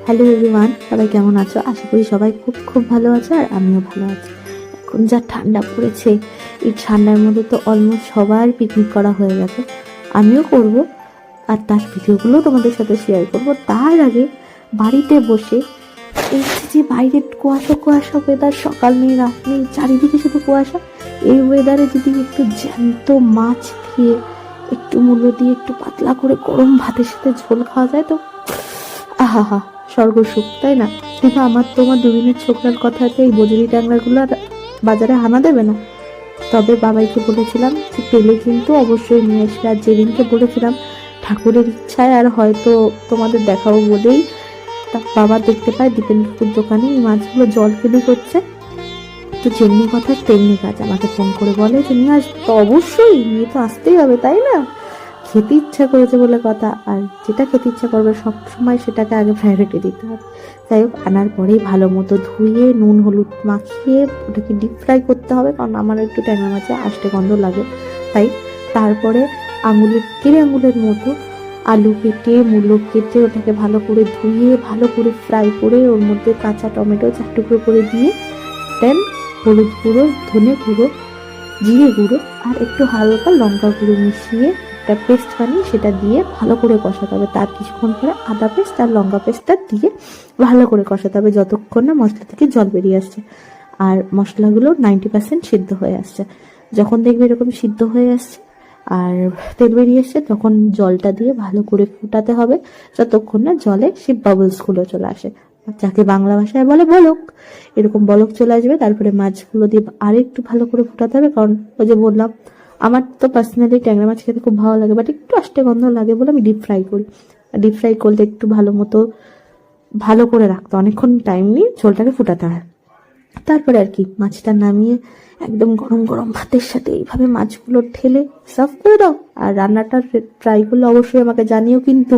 Hello everyone, সবাই কেমন আছো? আশা করি সবাই খুব খুব ভালো আছে, আর আমিও ভালো আছি। এখন যা ঠান্ডা পড়েছে, এই ঠান্ডার মধ্যে তো অলমোস্ট সবার পিকনিক করা হয়ে গেছে। আমিও করব, আর তার ভিডিওগুলো তোমাদের সাথে শেয়ার করব। তার আগে বাড়িতে বসে এই যে বাইরে কুয়াশা কুয়াশা ওয়েদার, সকাল নেই রাত নেই, চারিদিকে শুধু কুয়াশা, এই ওয়েদারে যদি একটু জ্যান্ত মাছ দিয়ে, একটু মূলো দিয়ে, একটু পাতলা করে গরম ভাতের সাথে ঝোল খাওয়া যায় তো আহা হা, স্বর্গ সুখ, তাই না? কিন্তু আমার তোমার দুদিনের ছোকরার কথাতে এই বজরি ট্যাংরাগুলো আর বাজারে হানা দেবে না। তবে বাবাইকে বলেছিলাম যে পেলে কিন্তু অবশ্যই নিয়ে আসবে, আর যেদিনকে বলেছিলাম ঠাকুরের ইচ্ছায় আর হয়তো তোমাদের দেখাবো বলেই তা বাবা দেখতে পায় দীপেন্দ্রপুর দোকানে এই মাছগুলো জল কেলি করছে। তো যেমনি কথা তেমনি কাজ, আমাকে ফোন করে বলে যে নিয়ে আসবে, তো অবশ্যই নিয়ে তো আসতেই হবে, তাই না? খেতে ইচ্ছা করেছে বলে কথা, আর যেটা খেতে ইচ্ছা করবে সব সময় সেটাকে আগে প্রায়োরিটি দিতে হবে। যাই হোক, আনার পরেই ভালো মতো ধুয়ে নুন হলুদ মাখিয়ে ওটাকে ডিপ ফ্রাই করতে হবে, কারণ আমার একটু ট্যাংরা মাছে আষ্টে গন্ধ লাগে। তাই তারপরে আঙুলের মতো আলু কেটে মূলো কেটে ওটাকে ভালো করে ধুয়ে ভালো করে ফ্রাই করে ওর মধ্যে কাঁচা টমেটো 4 টুকরো করে দিয়ে দেন হলুদ গুঁড়ো, ধনে গুঁড়ো, জিরে গুঁড়ো আর একটু হালকা লঙ্কা গুঁড়ো মিশিয়ে একটা পেস্ট বানিয়ে সেটা দিয়ে ভালো করে কষাতে হবে। তার কিছুক্ষণ পরে আদা পেস্ট আর লঙ্কা পেস্টটা দিয়ে ভালো করে কষাতে হবে যতক্ষণ না মশলা থেকে জল বেরিয়ে আসছে আর মশলাগুলো 90% সিদ্ধ হয়ে আসছে। যখন দেখবে এরকম সিদ্ধ হয়ে আসছে আর তেল বেরিয়ে আসছে, তখন জলটা দিয়ে ভালো করে ফুটাতে হবে যতক্ষণ না জলে সে বাবলসগুলো চলে আসে, যাকে বাংলা ভাষায় বলে বলক। এরকম বলক চলে আসবে, তারপরে মাছগুলো দিয়ে আরেকটু ভালো করে ফুটাতে হবে। কারণ ওই যে বললাম, আমার তো পার্সোনালি ট্যাংরা মাছ খেতে খুব ভালো লাগে, বাট একটু আষ্টে গন্ধ লাগে বলে আমি ডিপ ফ্রাই করি। ডিপ ফ্রাই করলে একটু ভালো মতো ভালো করে রাখতে অনেকক্ষণ টাইম নিয়ে ঝোলটাকে ফুটাতে হয়। তারপরে আর কি মাছটা নামিয়ে একদম গরম গরম ভাতের সাথে এইভাবে মাছগুলো ঢেলে সার্ভ করে দাও। আর রান্নাটার ট্রাই করলে অবশ্যই আমাকে জানিও কিন্তু।